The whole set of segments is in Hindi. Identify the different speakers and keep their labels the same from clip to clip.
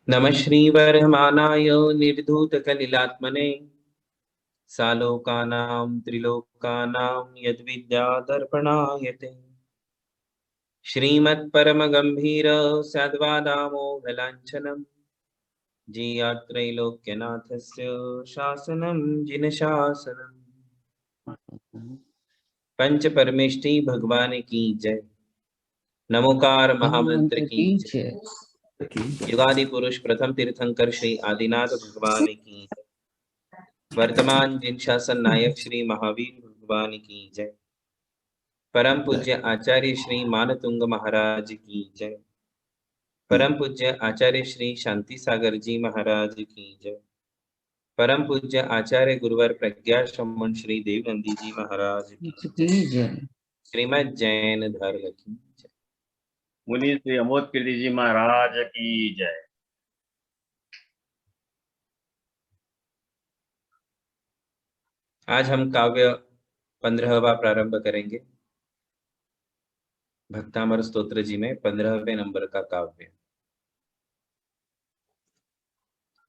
Speaker 1: नमः श्रीवरमानाय निर्धूतकलिलात्मने सालोकानां त्रिलोकानां यद्विद्यादर्पणायते श्रीमत्परमगम्भीर सद्वादामोघलाञ्छनम् जीयात्रैलोक्यनाथस्य शासनं जिनशासनम्। पंच परमेष्टि भगवान की जय। नमोकार महामंत्र की जय। युगादि पुरुष प्रथम तीर्थंकर श्री आदिनाथ भगवान की जय। वर्तमान जिन शासन नायक श्री महावीर भगवान की जय। परम पूज्य आचार्य श्री मानतुंग महाराज की जय। परम पूज्य आचार्य श्री शांति सागर जी महाराज की जय। परम पूज्य आचार्य गुरुवर प्रज्ञा श्रमण श्री देवनंदी जी महाराज की जय। श्रीमद जैन धर्म की जय।
Speaker 2: मुनि श्री अमोद कीर्ति जी महाराज की जय।
Speaker 1: आज हम काव्य 15वां प्रारंभ करेंगे। भक्तामर स्तोत्र जी में 15वें नंबर का काव्य।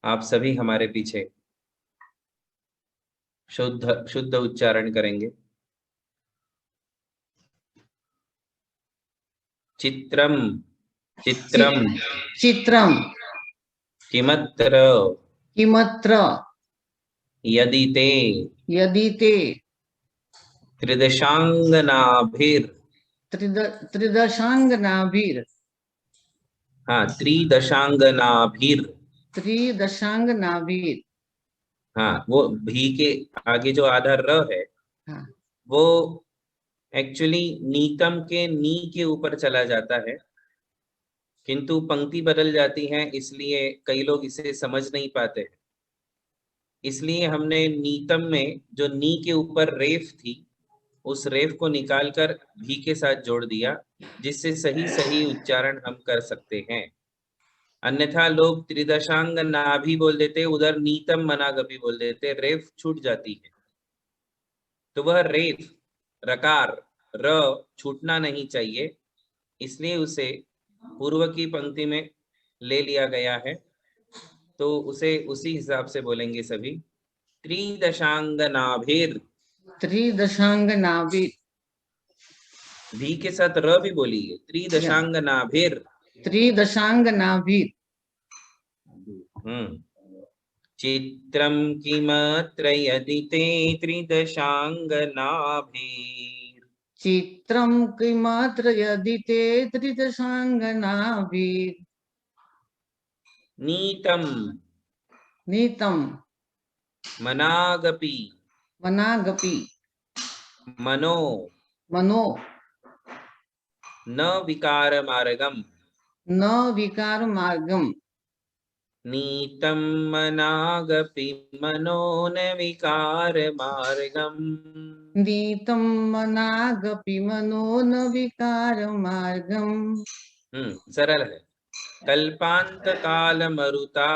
Speaker 1: आप सभी हमारे पीछे शुद्ध शुद्ध उच्चारण करेंगे। चित्रम चित्रम
Speaker 3: चित्रम
Speaker 1: किमत्र
Speaker 3: किमत्र
Speaker 1: यदि ते त्रिदशांगनाभिर
Speaker 3: त्रिदशांगनाभिर
Speaker 1: हाँ त्रिदशांगनाभिर हाँ वो भी के आगे जो आधा र है
Speaker 3: हाँ।
Speaker 1: वो एक्चुअली नीतम के नी के ऊपर चला जाता है, किंतु पंक्ति बदल जाती है इसलिए कई लोग इसे समझ नहीं पाते हैं। इसलिए हमने नीतम में जो नी के ऊपर रेफ थी उस रेफ को निकालकर भी के साथ जोड़ दिया, जिससे सही सही उच्चारण हम कर सकते हैं। अन्यथा लोग त्रिदशांग नाभि बोल देते, उधर नीतम मनागपि बोल देते, रेफ छूट जाती है। तो वह रेफ रकार र छूटना नहीं चाहिए, इसलिए उसे पूर्व की पंक्ति में ले लिया गया है। तो उसे उसी हिसाब से बोलेंगे सभी। त्रिदशांगनाभिर भी के साथ र भी बोलिए। त्रिदशांगनाभिर चित्रम किमत्र यदि ते त्रिदशांगनाभिर
Speaker 3: चित्रम किमत्र यदि ते त्रिदशांगनाभिर
Speaker 1: नीतम मनागपि मनो न विकार मार्गम नीतम मनागपि मनो न विकार मार्गम। सरल है। कल्पांत काल मरुता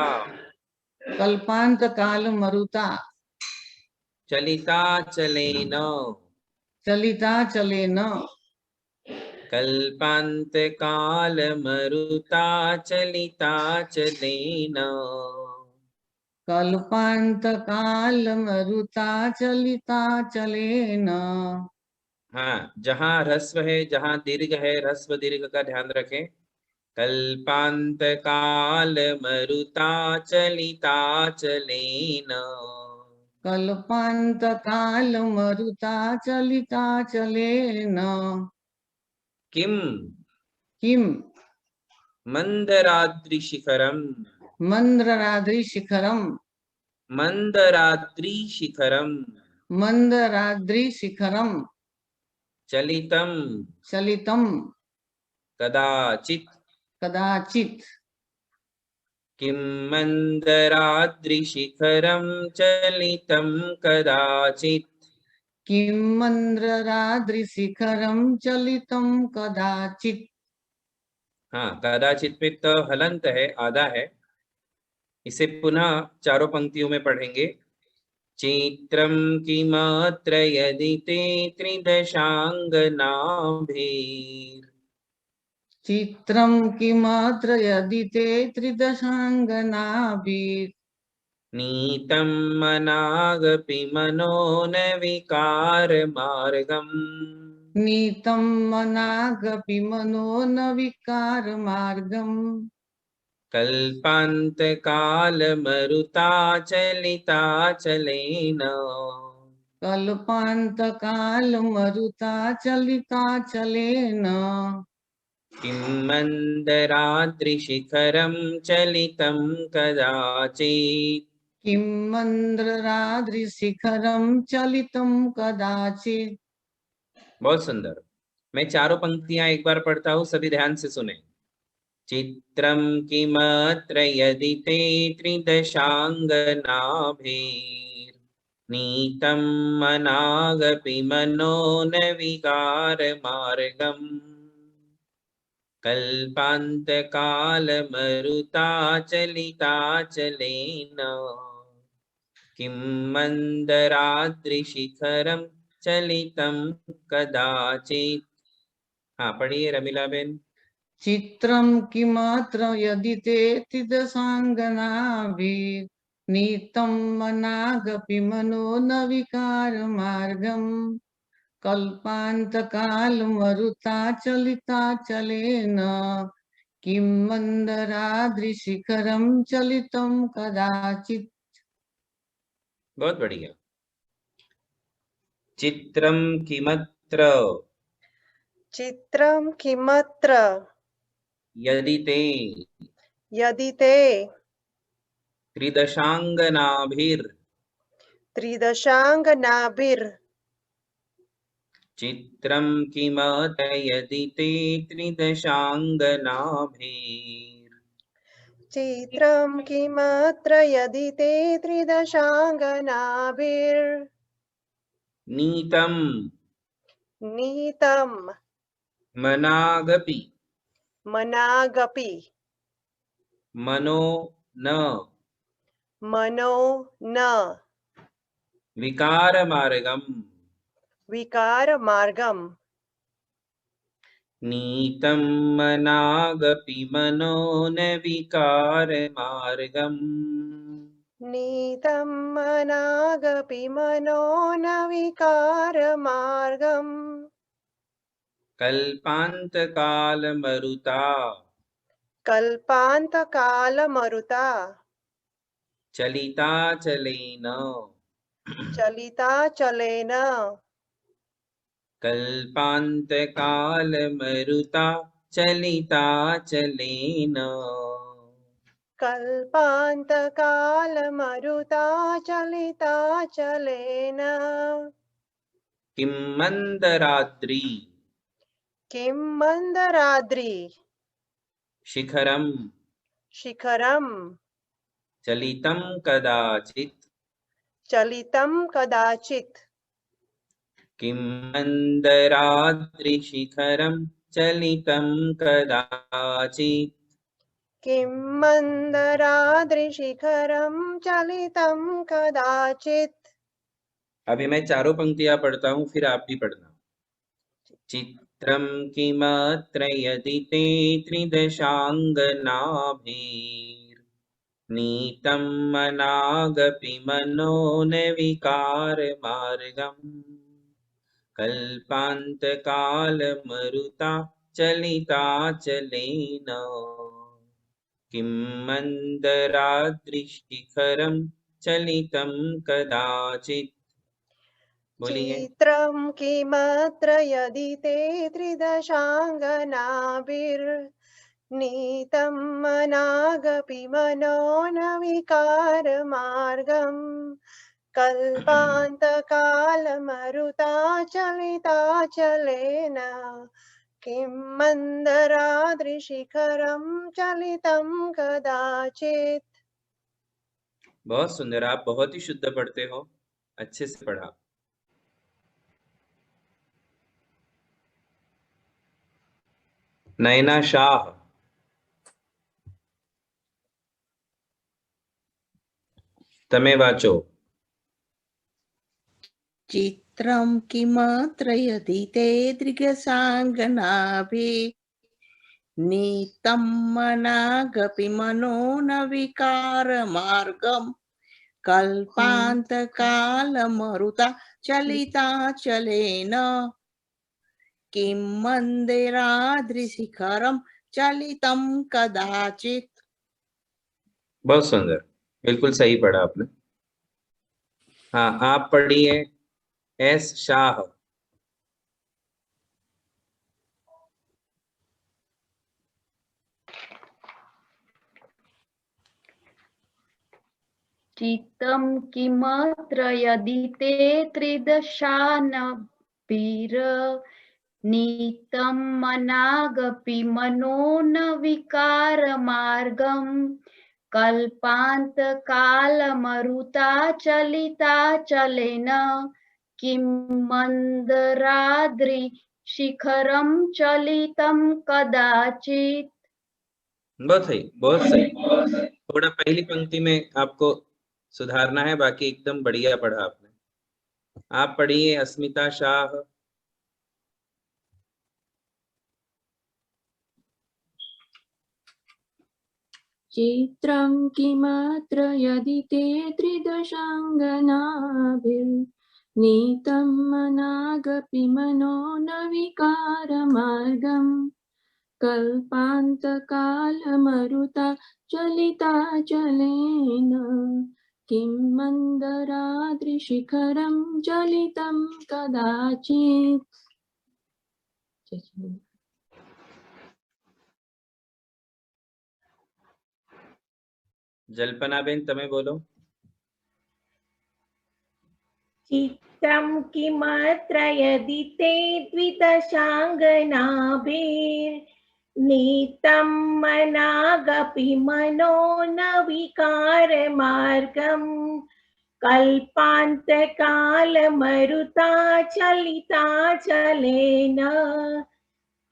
Speaker 1: चलिता चलेन कल्पांत काल मरुता चलिता चलेन हाँ, जहाँ ह्रस्व है जहाँ दीर्घ है, ह्रस्व दीर्घ का ध्यान रखें। कल्पांत काल मरुता चलिता चलेन किम मंदराद्रि शिखरम चलितम कदाचित किम मंदराद्रि शिखरम चलितम कदाचित हाँ, कदाचित पे तो हलंत है, आधा है। इसे पुनः चारों पंक्तियों में पढ़ेंगे। चित्रम किमत्र यदि ते त्रिदशांगनाभिर
Speaker 3: चित्रं किमत्र यदि ते त्रिदशाङ्गनाभिः
Speaker 1: नीतं मनागपि मनो न विकारमार्गम्
Speaker 3: नीतं मनागपि मनो न विकारमार्गम्
Speaker 1: कल्पान्तकालमरुताचलिताचलेन
Speaker 3: कल्पान्तकालमरुताचलिताचलेन
Speaker 1: किं मन्दराद्रिशिखरं चलितं कदाचित्।
Speaker 3: किं मन्द्रराद्रिशिखरं चलितं कदाचित्।
Speaker 1: बहुत सुंदर। मैं चारों पंक्तियां एक बार पढ़ता हूँ, सभी ध्यान से सुने। चित्रं किमत्र यदि ते त्रिदशाङ्गनाभिर्नीतं मनागपि मनो न विकारमार्गम् कल्पान्तकालमरुताचलिताचलेन किं मन्दराद्रिशिखरं चलितं कदाचित्। हाँ पढ़िए रमीला बेन।
Speaker 3: चित्रं किमत्र यदि ते त्रिदशाङ्गनाभिः नीतं मनागपि मनो न विकारमार्गम् कल्पान्तकालमरुताचलिताचलेन किं मन्दराद्रिशिखरं चलितं कदाचित्।
Speaker 1: बहुत बढ़िया। चित्रं किमत्र
Speaker 4: चित्रं किमत्र
Speaker 1: यदि ते
Speaker 4: यदि ते
Speaker 1: त्रिदशाङ्गनाभिर्
Speaker 4: त्रिदशाङ्गनाभिर्
Speaker 1: चित्रं किमत्र यदि ते त्रिदशाङ्गनाभिर्
Speaker 4: चित्रं किमत्र यदि ते त्रिदशाङ्गनाभिर्
Speaker 1: नीतं
Speaker 4: नीतं
Speaker 1: मनागपि
Speaker 4: मनागपि
Speaker 1: मनो न
Speaker 4: मनो न
Speaker 1: विकारमार्गम्
Speaker 4: विकारमार्गम्
Speaker 1: नीतं मनागपि मनो न विकारमार्गम्
Speaker 4: नीतं मनागपि मनो न विकारमार्गम्
Speaker 1: कल्पान्तकालमरुता
Speaker 4: कल्पान्तकालमरुता
Speaker 1: चलिताचलेन
Speaker 4: चलिताचलेन
Speaker 1: कल्पान्तकालमरुता चलिताचलेन
Speaker 4: कल्पान्तकालमरुता चलिताचलेन
Speaker 1: किं मन्दराद्रि
Speaker 4: किं मन्दराद्रि
Speaker 1: शिखरं
Speaker 4: शिखरं
Speaker 1: चलितं कदाचित्
Speaker 4: चलितं कदाचित्
Speaker 1: किं मन्दराद्रिशिखरं चलितं कदाचित्
Speaker 4: किं मन्दराद्रिशिखरं चलितं कदाचित्।
Speaker 1: अभी मैं चारों पंक्तियां पढ़ता हूँ, फिर आप भी पढ़ना। चित्रं किमत्र यदि ते त्रिदशाङ्गनाभिर्नीतं मनागपि मनो न विकारमार्गम् कल्पान्तकालमरुता चलिताचलेन किं मन्दराद्रिशिखरं चलितं कदाचित्। बोलिए।
Speaker 4: चित्रं किमत्र यदि ते त्रिदशाङ्गनाभिर्नीतं मनागपि मनो न विकारमार्गम् कल्पान्तकालमरुता चलिताचलेन किं मन्दराद्रिशिखरं चलितं कदाचित्।
Speaker 1: बहुत सुंदर, आप बहुत ही शुद्ध पढ़ते हो, अच्छे से पढ़ा। नैना शाह। तमे वाचो।
Speaker 5: चित्रं किमत्र यदि ते त्रिदशाङ्गनाभिर्नीतं नीतं मनागपि मनो न विकारमार्गम् कल्पान्तकालमरुता चलिताचलेन किं मंदिराद्रिशिखरं चलितं कदाचित्।
Speaker 1: बहुत सुंदर, बिल्कुल सही पढ़ा आपने। हाँ, आप पढ़िए एस शाह।
Speaker 6: चित्तं किमत्र यदि ते त्रिदशानभिर नीतं मनागपि मनो न विकारमार्गम् कल्पान्तकालमरुता चलिताचलेन किं मन्दराद्रिशिखरं चलितं कदाचित्।
Speaker 1: बहुत सही, बहुत सही। थोड़ा पहली पंक्ति में आपको सुधारना है, बाकी एकदम बढ़िया पढ़ा आपने। आप पढ़िए अस्मिता शाह।
Speaker 7: चित्रं किमत्र यदि ते त्रिदशाङ्गनाभिर्नीतं मनागपि मनो न विकारमार्गम् कल्पान्तकालमरुता चलिताचलेन किं मन्दराद्रिशिखरं चलितं कदाचित्।
Speaker 1: जल्पना बेन तमे बोलो।
Speaker 8: चित्रं किमत्र यदि ते द्विदशाङ्गनाभिर्नीतं मनागपि मनो न विकारमार्गम् कल्पान्तकालमरुता चलिताचलेन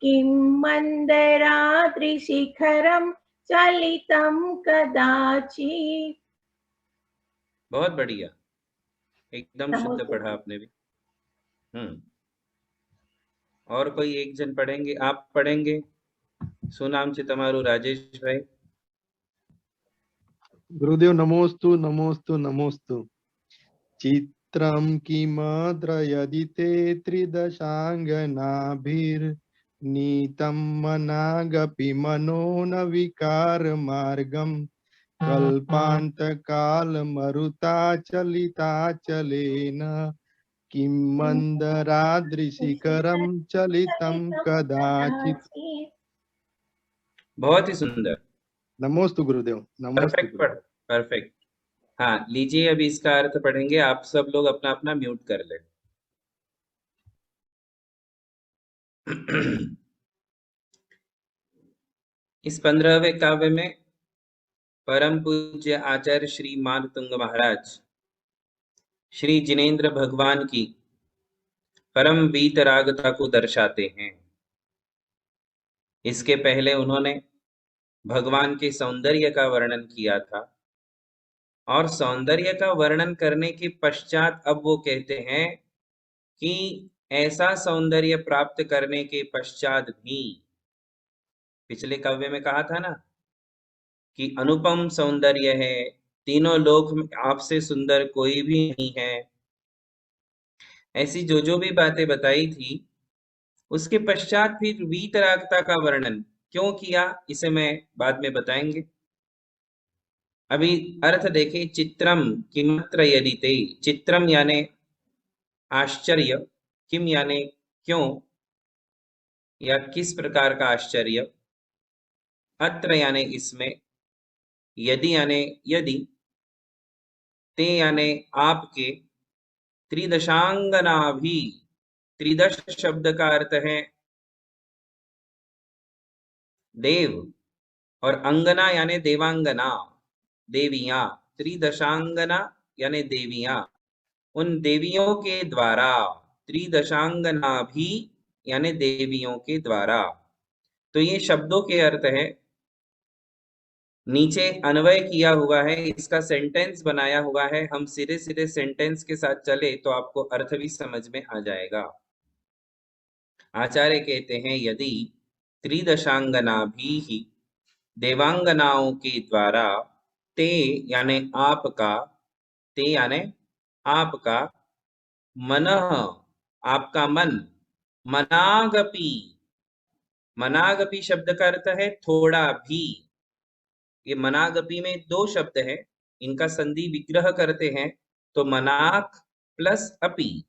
Speaker 8: किं मन्दराद्रिशिखरं चलितं कदाचित्।
Speaker 1: बहुत बढ़िया, एकदम शुद्ध पढ़ा आपने भी। और कोई एक जन पढ़ेंगे? आप पढ़ेंगे? सुनाम छे तमारू राजेश भाई।
Speaker 9: गुरुदेव नमोस्तु नमोस्तु नमोस्तु। चित्रं किमत्र यदि ते त्रिदशाङ्गनाभिर्नीतं मनागपि मनो न विकारमार्गम् कल्पान्तकालमरुता चलिताचलेन किं मन्दराद्रिशिखरं चलितं कदाचित्।
Speaker 1: बहुत ही सुंदर।
Speaker 9: नमोस्तु गुरुदेव।
Speaker 1: परफेक्ट पढ़, परफेक्ट। हाँ, लीजिए अभी इसका अर्थ पढ़ेंगे। आप सब लोग अपना अपना म्यूट कर ले। इस 15वें काव्य में परम पूज्य आचार्य श्री मानतुंग महाराज श्री जिनेन्द्र भगवान की परम वीतरागता को दर्शाते हैं। इसके पहले उन्होंने भगवान के सौंदर्य का वर्णन किया था और सौंदर्य का वर्णन करने के पश्चात अब वो कहते हैं कि ऐसा सौंदर्य प्राप्त करने के पश्चात भी, पिछले काव्य में कहा था ना कि अनुपम सौंदर्य है, तीनों लोक में आपसे सुंदर कोई भी नहीं है, ऐसी जो भी बातें बताई थी, उसके पश्चात फिर वीतरागता का वर्णन क्यों किया, इसे मैं बाद में बताएंगे। अभी अर्थ देखें। चित्रम किमत्र यदि ते, चित्रम यानी आश्चर्य, किम यानी क्यों या किस प्रकार का आश्चर्य, अत्र यानी इसमें, यदि यानी यदि, ते यानी आपके, त्रिदशांगना भी, त्रिदश शब्द का अर्थ है देव और अंगना यानी देवांगना, देवियां। त्रिदशांगना यानी देवियां, उन देवियों के द्वारा, त्रिदशांगना भी यानी देवियों के द्वारा। तो ये शब्दों के अर्थ है, नीचे अन्वय किया हुआ है, इसका सेंटेंस बनाया हुआ है। हम सीधे सीधे सेंटेंस के साथ चले तो आपको अर्थ भी समझ में आ जाएगा। आचार्य कहते हैं यदि त्रिदशांगनाभिः देवांगनाओं के द्वारा ते यानी आपका, ते यानी आपका, मनः आपका मन, मनागपि, मनागपि शब्द का अर्थ है थोड़ा भी। ये मनागपि में दो शब्द है, इनका संधि विग्रह करते हैं तो मनाक प्लस अपि।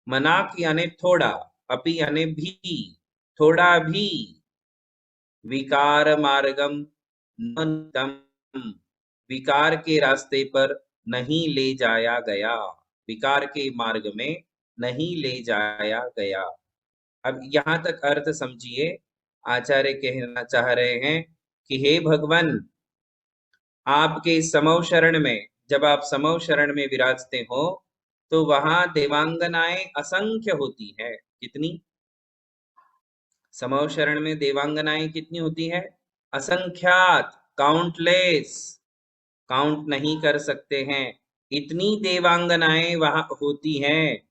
Speaker 1: मनाक यानी थोड़ा, अपि यानी भी, थोड़ा भी, विकार मार्गम न, विकार के रास्ते पर नहीं ले जाया गया, विकार के मार्ग में नहीं ले जाया गया। अब यहाँ तक अर्थ समझिए। आचार्य कहना चाह रहे हैं कि हे भगवान, आपके समव शरण में, जब आप समव शरण में विराजते हो तो वहां देवांगनाएं असंख्य होती है। कितनी? समव शरण में देवांगनाएं कितनी होती है? असंख्यात, काउंटलेस, काउंट नहीं कर सकते हैं, इतनी देवांगनाएं वहां होती हैं।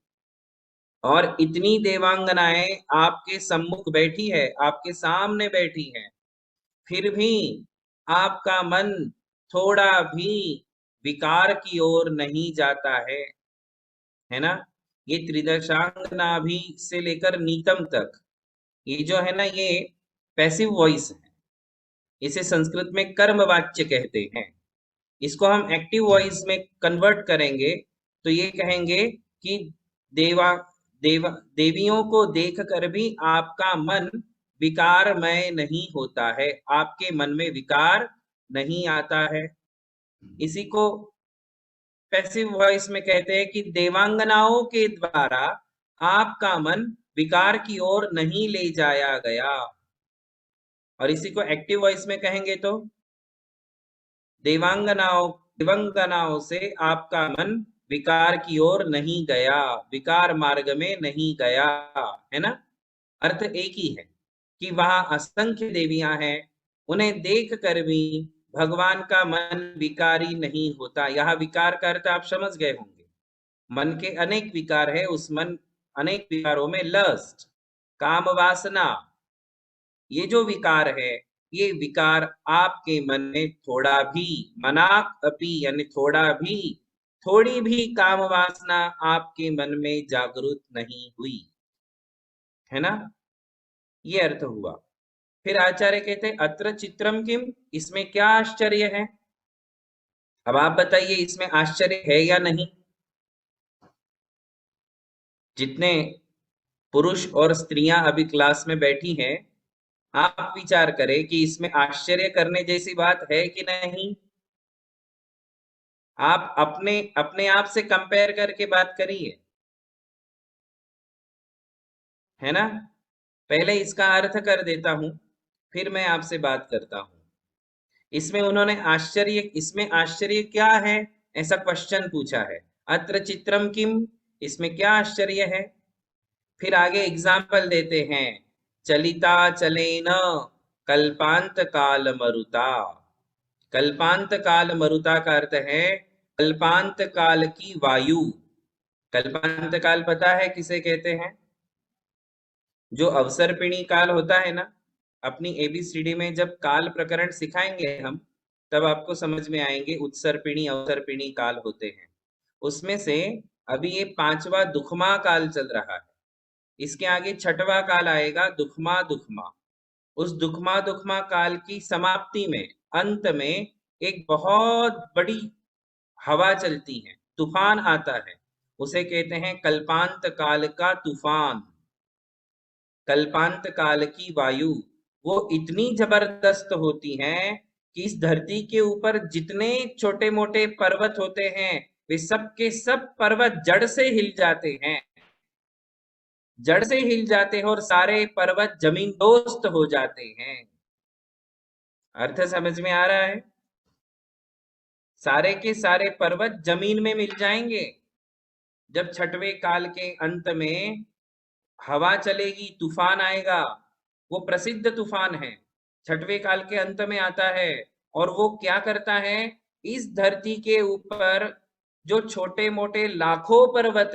Speaker 1: और इतनी देवांगनाएं आपके सम्मुख बैठी है, आपके सामने बैठी है, फिर भी आपका मन थोड़ा भी विकार की ओर नहीं जाता है ना। ये त्रिदशांगनाभि से लेकर नीतम तक, ये जो है ना, ये पैसिव वॉइस है, इसे संस्कृत में कर्म वाच्य कहते हैं। इसको हम एक्टिव वॉइस में कन्वर्ट करेंगे तो ये कहेंगे कि देवियों को देखकर भी आपका मन विकारमय नहीं होता है, आपके मन में विकार नहीं आता है। इसी को पैसिव वॉइस में कहते हैं कि देवांगनाओं के द्वारा आपका मन विकार की ओर नहीं ले जाया गया। और इसी को एक्टिव वॉइस में कहेंगे तो देवांगनाओं से आपका मन विकार की ओर नहीं गया, विकार मार्ग में नहीं गया, है ना। अर्थ एक ही है कि वहां असंख्य देवियां हैं, उन्हें देख कर भी भगवान का मन विकारी नहीं होता। यहाँ विकार का अर्थ आप समझ गए होंगे, मन के अनेक विकार है, उस मन अनेक विकारों में लस्ट, काम वासना, ये जो विकार है, ये विकार आपके मन में थोड़ा भी, मनाक अपि यानी थोड़ा भी, थोड़ी भी काम वासना आपके मन में जागृत नहीं हुई, है ना। ये अर्थ हुआ। फिर आचार्य कहते हैं अत्र चित्रम किम, इसमें क्या आश्चर्य है। अब आप बताइए इसमें आश्चर्य है या नहीं। जितने पुरुष और स्त्रियां अभी क्लास में बैठी हैं, आप विचार करें कि इसमें आश्चर्य करने जैसी बात है कि नहीं। आप अपने आप से कंपेयर करके बात करिए, है ना। पहले इसका अर्थ कर देता हूं, फिर मैं आपसे बात करता हूं। इसमें उन्होंने आश्चर्य, इसमें आश्चर्य क्या है ऐसा क्वेश्चन पूछा है। अत्र चित्रम किम, इसमें क्या आश्चर्य है। फिर आगे एग्जाम्पल देते हैं, चलिता चलेन कल्पांत काल मरुता। कल्पांत काल मरुता का अर्थ है कल्पांत काल की वायु। कल्पांत काल पता है किसे कहते हैं? जो अवसर्पिणी काल होता है ना, अपनी एबीसीडी में जब काल प्रकरण सिखाएंगे हम, तब आपको समझ में आएंगे उत्सर्पिणी अवसर्पिणी काल होते हैं। उसमें से अभी ये 5वां दुखमा काल चल रहा है, इसके आगे 6वां काल आएगा दुखमा दुखमा। उस दुखमा काल की समाप्ति में, अंत में एक बहुत बड़ी हवा चलती है, तूफान आता है, उसे कहते हैं कल्पांत काल का तूफान। कल्पांत काल की वायु वो इतनी जबरदस्त होती है कि इस धरती के ऊपर जितने छोटे मोटे पर्वत होते हैं, वे सब के सब पर्वत जड़ से हिल जाते हैं, जड़ से हिल जाते हैं और सारे पर्वत जमीन दोस्त हो जाते हैं। अर्थ समझ में आ रहा है? सारे के सारे पर्वत जमीन में मिल जाएंगे। जब 6वें काल के अंत में हवा चलेगी, तूफान आएगा, वो प्रसिद्ध तूफान है, 6वें काल के अंत में आता है। और वो क्या करता है, इस धरती के ऊपर जो छोटे मोटे लाखों पर्वत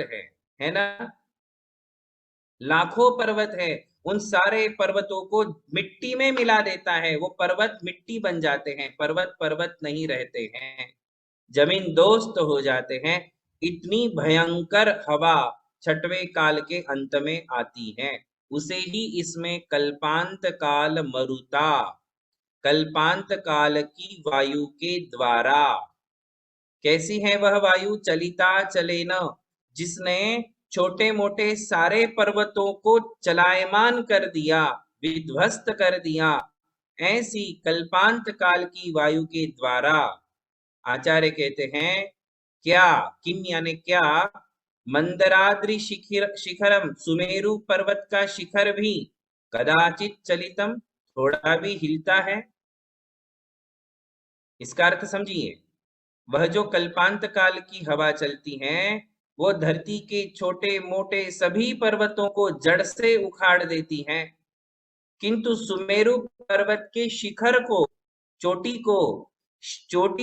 Speaker 1: है ना, लाखों पर्वत है, उन सारे पर्वतों को मिट्टी में मिला देता है, वो पर्वत मिट्टी बन जाते हैं, पर्वत पर्वत नहीं रहते हैं, जमीन दोस्त हो जाते हैं। इतनी भयंकर हवा छठवें काल के अंत में आती है, उसे ही इसमें कल्पांत काल मरुता, कल्पांत काल की वायु के द्वारा। कैसी है वह वायु? चलिता चले न, जिसने छोटे मोटे सारे पर्वतों को चलायमान कर दिया, विध्वस्त कर दिया, ऐसी कल्पांत काल की वायु के द्वारा। आचार्य कहते हैं क्या, किम यानी क्या, मंदराद्रि शिखरम, सुमेरु पर्वत का शिखर भी कदाचित चलितम, थोड़ा भी हिलता है। इसका अर्थ समझिए, वह जो कल्पांत काल की हवा चलती है वो धरती के छोटे मोटे सभी पर्वतों को जड़ से उखाड़ देती है, किंतु सुमेरु पर्वत के शिखर को, चोटी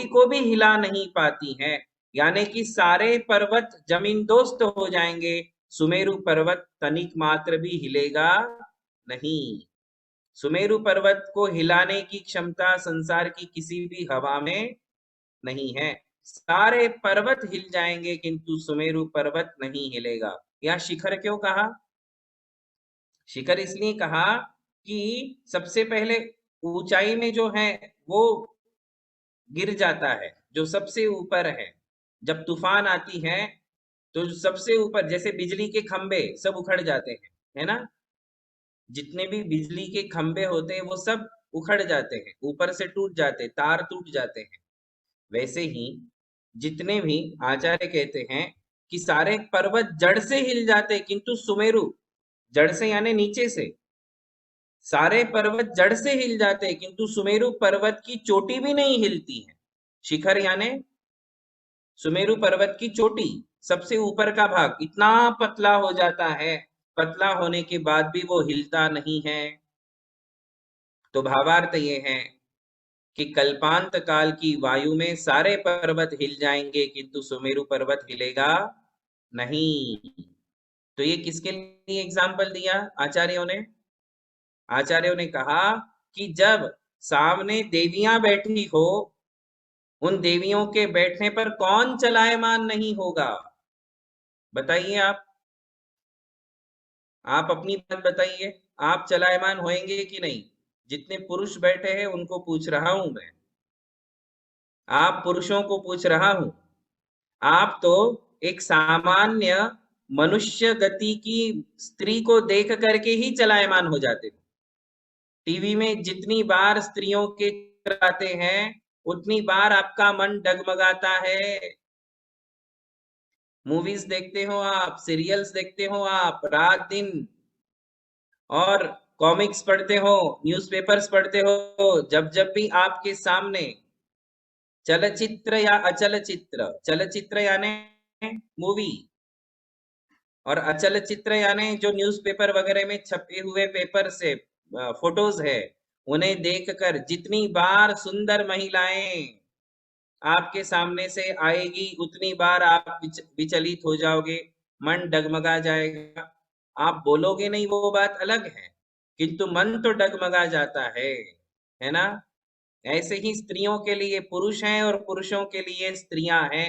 Speaker 1: को भी हिला नहीं पाती है। यानी कि सारे पर्वत जमीन दोस्त हो जाएंगे, सुमेरु पर्वत तनिक मात्र भी हिलेगा नहीं। सुमेरु पर्वत को हिलाने की क्षमता संसार की किसी भी हवा में नहीं है। सारे पर्वत हिल जाएंगे किंतु सुमेरु पर्वत नहीं हिलेगा। यह शिखर क्यों कहा? शिखर इसलिए कहा कि सबसे पहले ऊंचाई में जो है वो गिर जाता है, जो सबसे ऊपर है। जब तूफान आती है तो सबसे ऊपर, जैसे बिजली के खंभे सब उखड़ जाते हैं, है ना, जितने भी बिजली के खंभे होते हैं वो सब उखड़ जाते हैं, ऊपर से टूट जाते, तार टूट जाते हैं। वैसे ही जितने भी आचार्य कहते हैं कि सारे पर्वत जड़ से हिल जाते, किंतु सुमेरु, जड़ से यानी नीचे से, सारे पर्वत जड़ से हिल जाते किंतु सुमेरु पर्वत की चोटी भी नहीं हिलती है। शिखर यानी सुमेरु पर्वत की चोटी, सबसे ऊपर का भाग इतना पतला हो जाता है, पतला होने के बाद भी वो हिलता नहीं है। तो भावार्थ ये है कि कल्पांत काल की वायु में सारे पर्वत हिल जाएंगे किंतु सुमेरु पर्वत हिलेगा नहीं। तो ये किसके लिए एग्जाम्पल दिया आचार्यों ने? आचार्यों ने कहा कि जब सामने देवियां बैठी हो, उन देवियों के बैठने पर कौन चलायमान नहीं होगा? बताइए आप अपनी बात बताइए, आप चलायमान होंगे कि नहीं? जितने पुरुष बैठे हैं उनको पूछ रहा हूं मैं, आप पुरुषों को पूछ रहा हूं। आप तो एक सामान्य मनुष्य गति की स्त्री को देख करके ही चलायमान हो जाते हो। टीवी में जितनी बार स्त्रियों के चित्र आते हैं उतनी बार आपका मन डगमगाता है। मूवीज देखते हो आप, सीरियल्स देखते हो आप रात दिन, और कॉमिक्स पढ़ते हो, न्यूज़पेपर्स पढ़ते हो। जब जब भी आपके सामने चलचित्र या अचल चित्र, चलचित्र यानी मूवी और अचल चित्र यानी जो न्यूज़पेपर वगैरह में छपे हुए पेपर से फोटोज है, उन्हें देखकर जितनी बार सुंदर महिलाएं आपके सामने से आएगी उतनी बार आप विचलित हो जाओगे, मन डगमगा जाएगा। आप बोलोगे नहीं वो बात अलग है, किंतु मन तो डगमगा जाता है ना। ऐसे ही स्त्रियों के लिए पुरुष हैं और पुरुषों के लिए स्त्रियां हैं।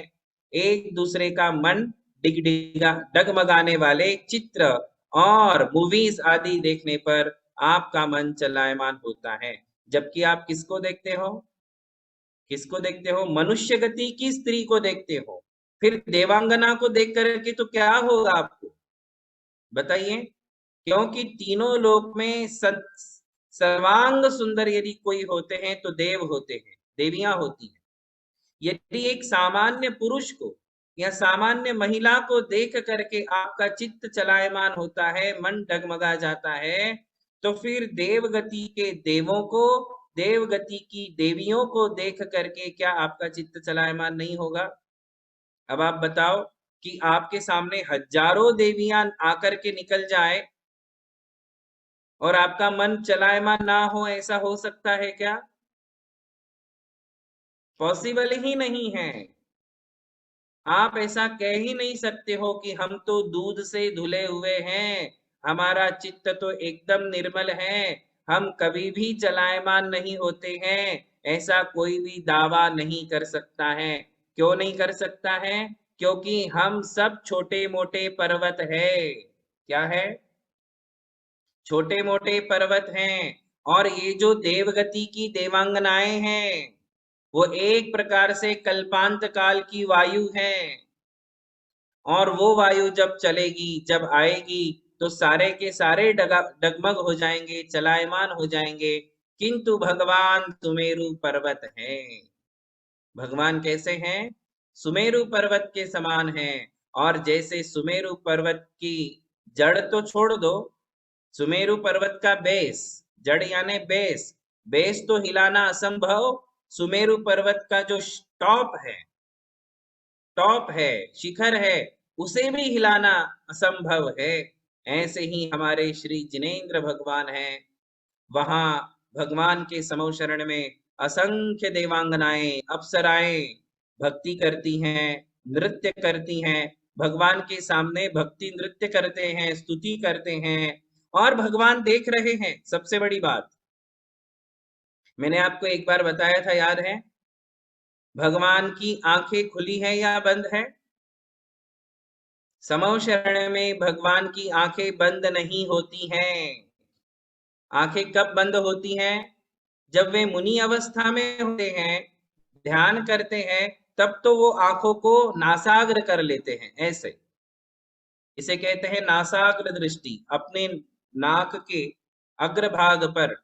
Speaker 1: एक दूसरे का मन डगमगाने वाले चित्र और मूवीज आदि देखने पर आपका मन चलायमान होता है। जबकि आप किसको देखते हो? किसको देखते हो? मनुष्य गति की स्त्री को देखते हो। फिर देवांगना को देख करके तो क्या होगा आपको बताइए? क्योंकि तीनों लोक में सर्वांग सुंदर यदि कोई होते हैं तो देव होते हैं, देवियां होती हैं। यदि एक सामान्य पुरुष को या सामान्य महिला को देख करके आपका चित्त चलायमान होता है, मन डगमगा जाता है, तो फिर देवगति के देवों को, देवगति की देवियों को देख करके क्या आपका चित्त चलायमान नहीं होगा? अब आप बताओ कि आपके सामने हजारों देवियां आकर के निकल जाए और आपका मन चलायमान ना हो, ऐसा हो सकता है क्या? पॉसिबल ही नहीं है। आप ऐसा कह ही नहीं सकते हो कि हम तो दूध से धुले हुए हैं, हमारा चित्त तो एकदम निर्मल है, हम कभी भी चलायमान नहीं होते हैं, ऐसा कोई भी दावा नहीं कर सकता है। क्यों नहीं कर सकता है? क्योंकि हम सब छोटे मोटे पर्वत है। क्या है? छोटे मोटे पर्वत हैं। और ये जो देवगति की देवांगनाएं हैं, वो एक प्रकार से कल्पांत काल की वायु है। और वो वायु जब चलेगी, जब आएगी, तो सारे के सारे डगमग हो जाएंगे, चलायमान हो जाएंगे। किंतु भगवान सुमेरु पर्वत है। भगवान कैसे हैं? सुमेरु पर्वत के समान हैं। और जैसे सुमेरु पर्वत की जड़ तो छोड़ दो, सुमेरु पर्वत का बेस, जड़ यानी बेस, बेस तो हिलाना असंभव। सुमेरु पर्वत का जो टॉप है, शिखर है, उसे भी हिलाना असंभव है। ऐसे ही हमारे श्री जिनेंद्र भगवान हैं। वहां भगवान के समो शरण में असंख्य देवांगनाएं, अप्सराएं भक्ति करती हैं, नृत्य करती हैं, भगवान के सामने भक्ति नृत्य करते हैं, स्तुति करते हैं, और भगवान देख रहे हैं। सबसे बड़ी बात, मैंने आपको एक बार बताया था, याद है? भगवान की आंखें खुली है या बंद है? समो शरण में भगवान की आंखें बंद नहीं होती हैं। आंखें कब बंद होती हैं? जब वे मुनि अवस्था में होते हैं, ध्यान करते हैं, तब तो वो आंखों को नासाग्र कर लेते हैं, ऐसे। इसे कहते हैं नासाग्र दृष्टि। अपने नाक के अग्रभाग पर,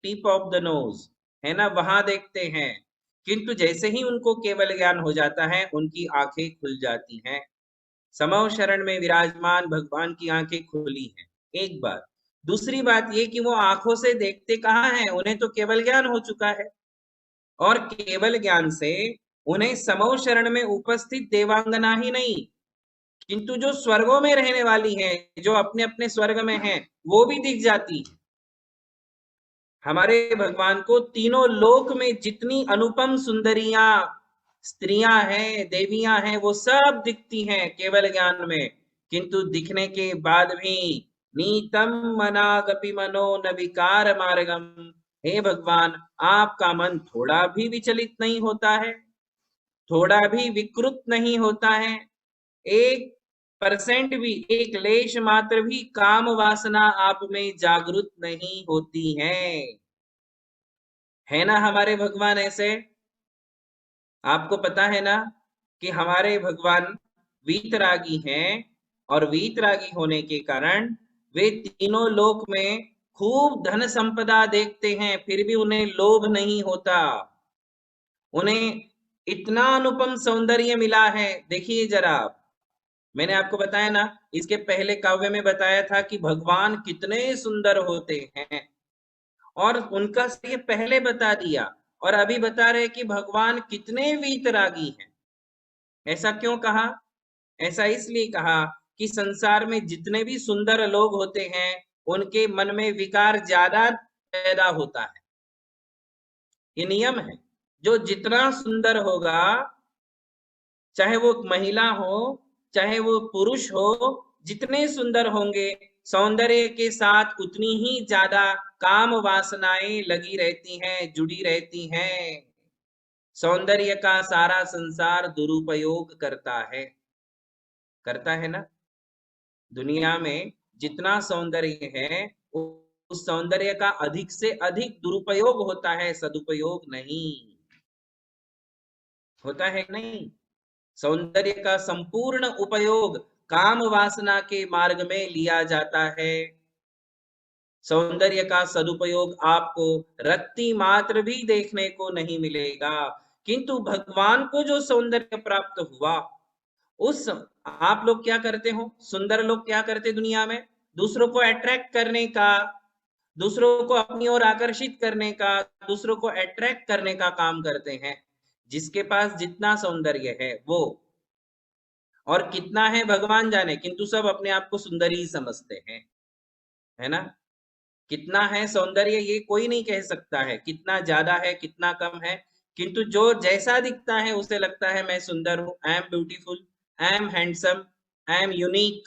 Speaker 1: टिप ऑफ द नोज, है ना, वहां देखते हैं। किंतु जैसे ही उनको केवल ज्ञान हो जाता है, उनकी आंखें खुल जाती हैं। समो शरण में विराजमान भगवान की आंखें खुली हैं, एक बात। दूसरी बात ये कि वो आंखों से देखते कहाँ हैं? उन्हें तो केवल ज्ञान हो चुका है, और केवल ज्ञान से उन्हें समो शरण में उपस्थित देवांगना ही नहीं, किंतु जो स्वर्गों में रहने वाली हैं, जो अपने अपने स्वर्ग में हैं, वो भी दिख जाती है। हमारे भगवान को तीनों लोक में जितनी अनुपम सुंदरियां स्त्रियां हैं, देवियां हैं, वो सब दिखती हैं केवल ज्ञान में। किंतु दिखने के बाद भी नीतम मनागपि मनो न विकार मार्गम, हे भगवान, आपका मन थोड़ा भी विचलित नहीं होता है, थोड़ा भी विकृत नहीं होता है। 1% भी, एक लेश मात्र भी काम वासना आप में जागृत नहीं होती है ना हमारे भगवान ऐसे? आपको पता है ना कि हमारे भगवान वीतरागी हैं, और वीतरागी होने के कारण वे तीनों लोक में खूब धन संपदा देखते हैं, फिर भी उन्हें लोभ नहीं होता। उन्हें इतना अनुपम सौंदर्य मिला है। देखिए जरा, मैंने आपको बताया ना, इसके पहले काव्य में बताया था कि भगवान कितने सुंदर होते हैं, और उनका ये पहले बता दिया, और अभी बता रहे कि भगवान कितने वीतरागी हैं। ऐसा क्यों कहा? ऐसा इसलिए कहा कि संसार में जितने भी सुंदर लोग होते हैं, उनके मन में विकार ज्यादा पैदा होता है। ये नियम है। जो जितना सुंदर होगा, चाहे वो महिला हो, चाहे वो पुरुष हो, जितने सुंदर होंगे, सौंदर्य के साथ उतनी ही ज्यादा काम वासनाएं लगी रहती हैं, जुड़ी रहती हैं। सौंदर्य का सारा संसार दुरुपयोग करता है ना। दुनिया में जितना सौंदर्य है, उस सौंदर्य का अधिक से अधिक दुरुपयोग होता है, सदुपयोग नहीं होता है। नहीं, सौंदर्य का संपूर्ण उपयोग काम वासना के मार्ग में लिया जाता है। सौंदर्य का सदुपयोग आपको रत्ती मात्र भी देखने को नहीं मिलेगा। किंतु भगवान को जो सौंदर्य प्राप्त हुआ, उस आप लोग क्या करते हो? सुंदर लोग क्या करते दुनिया में? दूसरों को अट्रैक्ट करने का, दूसरों को अपनी ओर आकर्षित करने का, दूसरों को अट्रैक्ट करने का काम करते हैं। जिसके पास जितना सौंदर्य है वो, और कितना है भगवान जाने, किंतु सब अपने आप को सुंदर ही समझते हैं, है ना। कितना है सौंदर्य ये कोई नहीं कह सकता है, कितना ज्यादा है कितना कम है, किंतु जो जैसा दिखता है उसे लगता है मैं सुंदर हूं, I am beautiful, I am handsome, I am unique.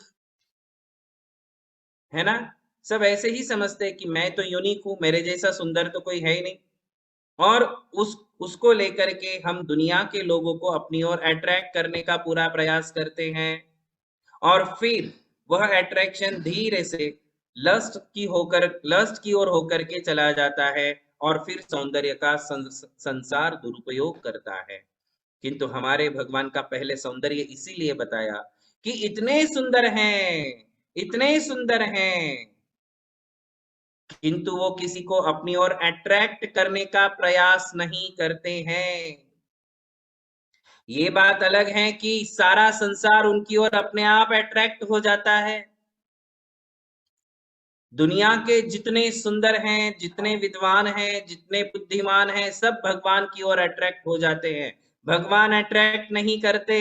Speaker 1: है ना। सब ऐसे ही समझते हैं कि मैं तो यूनिक हूं, मेरे जैसा सुंदर तो कोई है ही नहीं, और उसको लेकर के हम दुनिया के लोगों को अपनी ओर अट्रैक्ट करने का पूरा प्रयास करते हैं, और फिर वह अट्रैक्शन धीरे से लस्ट की ओर होकर के चला जाता है, और फिर सौंदर्य का संसार दुरुपयोग करता है। किंतु हमारे भगवान का पहले सौंदर्य इसीलिए बताया कि इतने सुंदर हैं, इतने सुंदर हैं, किंतु वो किसी को अपनी ओर अट्रैक्ट करने का प्रयास नहीं करते हैं। ये बात अलग है कि सारा संसार उनकी ओर अपने आप अट्रैक्ट हो जाता है। दुनिया के जितने सुंदर हैं, जितने विद्वान हैं, जितने बुद्धिमान हैं, सब भगवान की ओर अट्रैक्ट हो जाते हैं। भगवान अट्रैक्ट नहीं करते।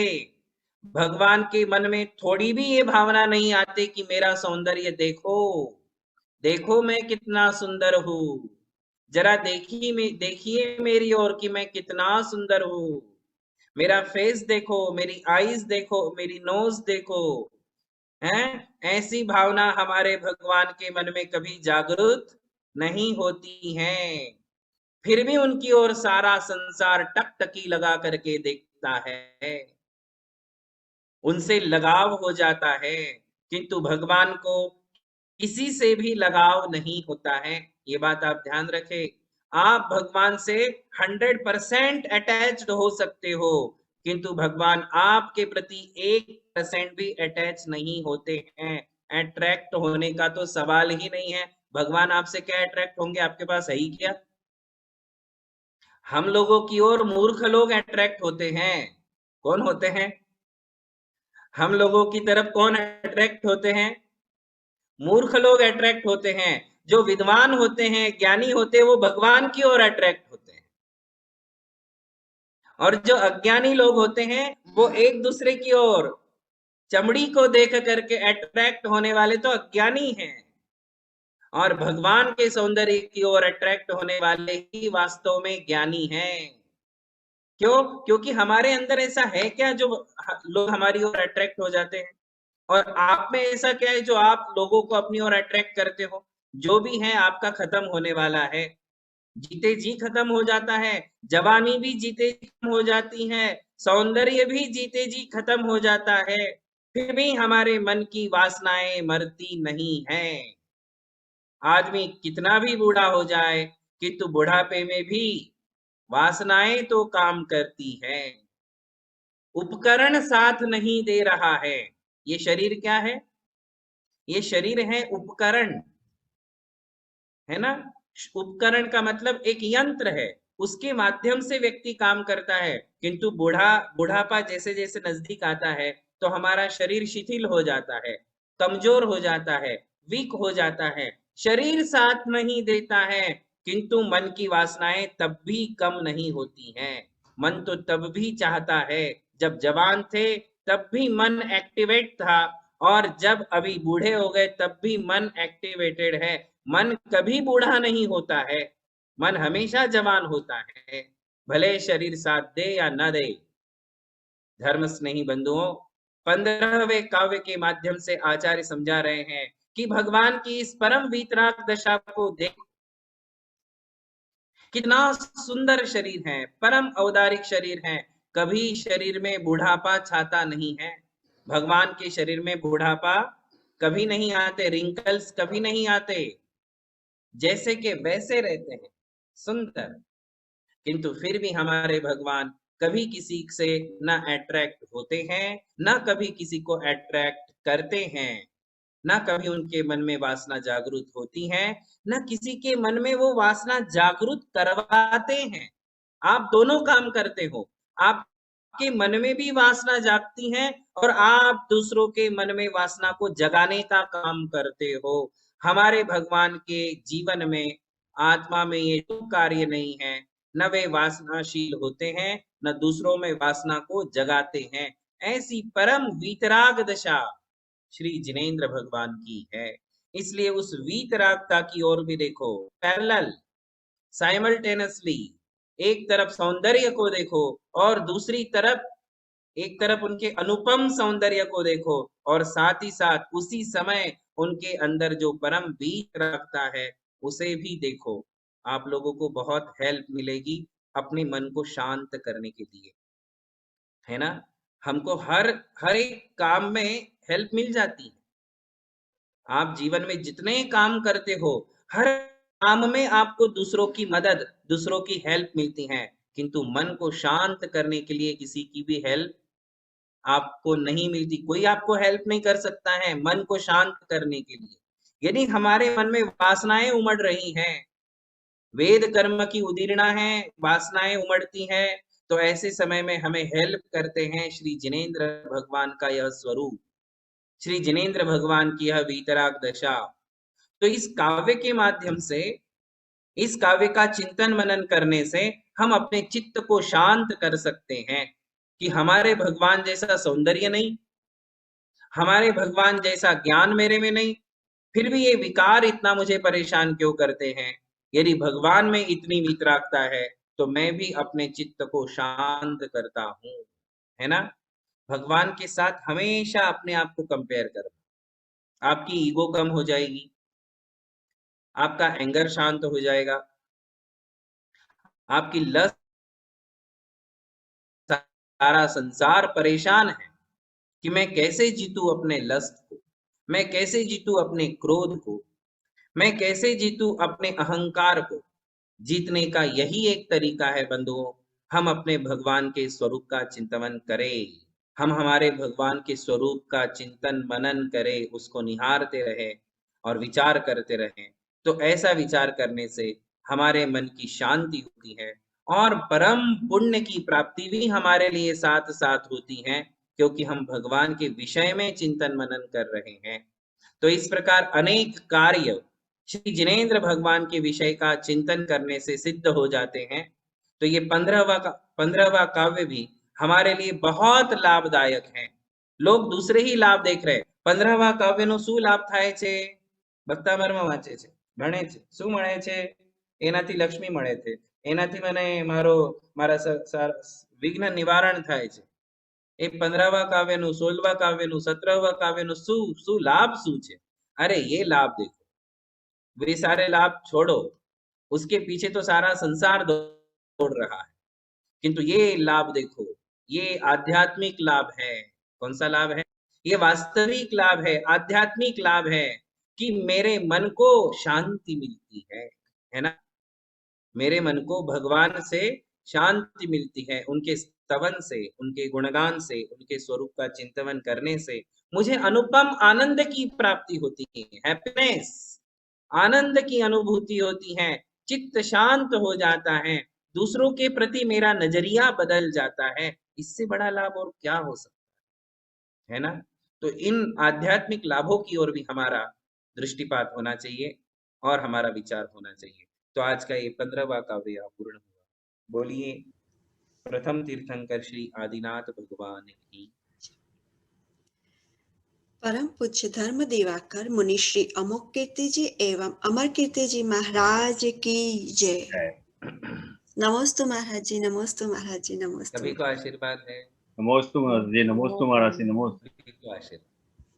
Speaker 1: भगवान के मन में थोड़ी भी ये भावना नहीं आती कि मेरा सौंदर्य देखो, देखो मैं कितना सुंदर हूं, जरा देखिए मेरी ओर कि मैं कितना सुंदर हूं, मेरा फेस देखो, मेरी आईज देखो, मेरी नोज देखो, हैं? ऐसी भावना हमारे भगवान के मन में कभी जागृत नहीं होती है। फिर भी उनकी ओर सारा संसार टकटकी लगा करके देखता है, उनसे लगाव हो जाता है, किंतु भगवान को किसी से भी लगाव नहीं होता है। ये बात आप ध्यान रखें। आप भगवान से 100% अटैच्ड हो सकते हो, किंतु भगवान आपके प्रति 1% भी अटैच नहीं होते हैं। अट्रैक्ट होने का तो सवाल ही नहीं है। भगवान आपसे क्या अट्रैक्ट होंगे, आपके पास है ही क्या? हम लोगों की ओर मूर्ख लोग अट्रैक्ट होते हैं। कौन होते हैं? हम लोगों की तरफ कौन अट्रैक्ट होते हैं? मूर्ख लोग अट्रैक्ट होते हैं। जो विद्वान होते हैं, ज्ञानी होते हैं, वो भगवान की ओर अट्रैक्ट होते हैं, और जो अज्ञानी लोग होते हैं वो एक दूसरे की ओर चमड़ी को देख करके अट्रैक्ट होने वाले तो अज्ञानी हैं, और भगवान के सौंदर्य की ओर अट्रैक्ट होने वाले ही वास्तव में ज्ञानी हैं। क्यों? क्योंकि हमारे अंदर ऐसा है क्या जो लोग हमारी ओर अट्रैक्ट हो जाते हैं, और आप में ऐसा क्या है जो आप लोगों को अपनी ओर अट्रैक्ट करते हो? जो भी है आपका खत्म होने वाला है, जीते जी खत्म हो जाता है, जवानी भी जीते जी खत्म हो जाती है, सौंदर्य भी जीते जी खत्म हो जाता है, फिर भी हमारे मन की वासनाएं मरती नहीं हैं। आदमी कितना भी बूढ़ा हो जाए, किंतु बुढ़ापे में भी वासनाएं तो काम करती हैं। उपकरण साथ नहीं दे रहा है। ये शरीर क्या है? ये शरीर है उपकरण, है ना। उपकरण का मतलब एक यंत्र है, उसके माध्यम से व्यक्ति काम करता है, किंतु बुढ़ापा जैसे जैसे नजदीक आता है तो हमारा शरीर शिथिल हो जाता है, कमजोर हो जाता है, वीक हो जाता है। शरीर साथ नहीं देता है, किंतु मन की वासनाएं तब भी कम नहीं होती हैं। मन तो तब भी चाहता है, जब जवान थे तब भी मन एक्टिवेट था, और जब अभी बूढ़े हो गए तब भी मन एक्टिवेटेड है। मन कभी बूढ़ा नहीं होता है, मन हमेशा जवान होता है, भले शरीर साथ दे या न दे। धर्म स्नेही बंधुओं, 15वें काव्य के माध्यम से आचार्य समझा रहे हैं कि भगवान की इस परम वीतराग दशा को देख, कितना सुंदर शरीर है, परम औदारिक शरीर है, कभी शरीर में बुढ़ापा छाता नहीं है। भगवान के शरीर में बुढ़ापा कभी नहीं आते, रिंकल्स कभी नहीं आते, जैसे के वैसे रहते हैं, सुंदर। किंतु फिर भी हमारे भगवान कभी किसी से न अट्रैक्ट होते हैं, न कभी किसी को अट्रैक्ट करते हैं, न कभी उनके मन में वासना जागृत होती है, न किसी के मन में वो वासना जागृत करवाते हैं। आप दोनों काम करते हो, आपके मन में भी वासना जागती है और आप दूसरों के मन में वासना को जगाने का काम करते हो। हमारे भगवान के जीवन में, आत्मा में ये कार्य नहीं है, न वे वासनाशील होते हैं, न दूसरों में वासना को जगाते हैं। ऐसी परम वीतराग दशा श्री जिनेंद्र भगवान की है। इसलिए उस वीतरागता की ओर भी देखो, पैरेलल, साइमल्टेनियसली, एक तरफ सौंदर्य को देखो और दूसरी तरफ एक तरफ उनके अनुपम सौंदर्य को देखो, और साथ ही साथ उसी समय उनके अंदर जो परम बीज रखता है उसे भी देखो। आप लोगों को बहुत हेल्प मिलेगी अपने मन को शांत करने के लिए, है ना। हमको हर हर एक काम में हेल्प मिल जाती है। आप जीवन में जितने काम करते हो, हर काम में आपको दूसरों की मदद, दूसरों की हेल्प मिलती है, किंतु मन को शांत करने के लिए किसी की भी हेल्प आपको नहीं मिलती। कोई आपको हेल्प नहीं कर सकता है मन को शांत करने के लिए। यदि हमारे मन में वासनाएं उमड़ रही हैं, वेद कर्म की उदीर्णा है, वासनाएं उमड़ती हैं, तो ऐसे समय में हमें हेल्प करते हैं श्री जिनेंद्र भगवान का यह स्वरूप, श्री जिनेंद्र भगवान की यह वीतराग दशा। तो इस काव्य के माध्यम से, इस काव्य का चिंतन मनन करने से हम अपने चित्त को शांत कर सकते हैं कि हमारे भगवान जैसा सौंदर्य नहीं, हमारे भगवान जैसा ज्ञान मेरे में नहीं, फिर भी ये विकार इतना मुझे परेशान क्यों करते हैं। यदि भगवान में इतनी वीतरागता है तो मैं भी अपने चित्त को शांत करता हूँ, है ना। भगवान के साथ हमेशा अपने आप को कंपेयर करना, आपकी ईगो कम हो जाएगी, आपका एंगर शांत हो जाएगा, आपकी लस्ट, सारा संसार परेशान है कि मैं कैसे जीतूं अपने लस्ट को, मैं कैसे जीतूं अपने क्रोध को, मैं कैसे जीतूं अपने अहंकार को। जीतने का यही एक तरीका है बंधुओं, हम अपने भगवान के स्वरूप का चिंतन करें, हम हमारे भगवान के स्वरूप का चिंतन मनन करें, उसको निहारते रहें और विचार करते रहें। तो ऐसा विचार करने से हमारे मन की शांति होती है और परम पुण्य की प्राप्ति भी हमारे लिए साथ साथ होती है, क्योंकि हम भगवान के विषय में चिंतन मनन कर रहे हैं। तो इस प्रकार अनेक कार्य श्री जिनेंद्र भगवान के विषय का चिंतन करने से सिद्ध हो जाते हैं। तो ये 15वां काव्य भी हमारे लिए बहुत लाभदायक है। लोग दूसरे ही लाभ देख रहे हैं। 15वां કાવ્યનો શું લાભ થાય છે? ભક્તામરમાં વાંચે છે, ભણે છે, શું મળે છે? એનાથી લક્ષ્મી મળે છે, એનાથી મને મારા વિઘ્ન નિવારણ થાય છે। એ 15વાં કાવ્યનું, 16વાં કાવ્યનું, 17વાં કાવ્યનું શું લાભ શું છે? अरे ये लाभ देखो, वे सारे लाभ छोड़ो, उसके पीछे तो सारा संसार दौड़ रहा है, किंतु ये लाभ देखो, ये आध्यात्मिक लाभ है। कौन सा लाभ है? ये वास्तविक लाभ है, आध्यात्मिक लाभ है कि मेरे मन को शांति मिलती है ना। मेरे मन को भगवान से शांति मिलती है, उनके स्तवन से, उनके गुणगान से, उनके स्वरूप का चिंतन करने से मुझे अनुपम आनंद की प्राप्ति होती है, हैप्पीनेस, आनंद की अनुभूति होती है, चित्त शांत हो जाता है, दूसरों के प्रति मेरा नजरिया बदल जाता है। इससे बड़ा लाभ और क्या हो सकता है ना। तो इन आध्यात्मिक लाभों की ओर भी हमारा दृष्टिपात होना चाहिए और हमारा विचार होना चाहिए। तो आज का ये 15वां काव्य पूर्ण हुआ। बोलिए प्रथम तीर्थंकर श्री आदिनाथ भगवान की।
Speaker 10: परम पूज्य धर्म दिवाकर मुनि श्री अमोक कीर्ति जी एवं अमर कीर्ति जी महाराज की जय। नमोस्तु महाराज जी, नमोस्तु महाराज जी, नमोस्तु।
Speaker 1: सभी को आशीर्वाद है।
Speaker 2: नमोस्तु महाराज जी, नमोस्तु महाराज जी, नमोस्तु।
Speaker 1: आशीर्वाद।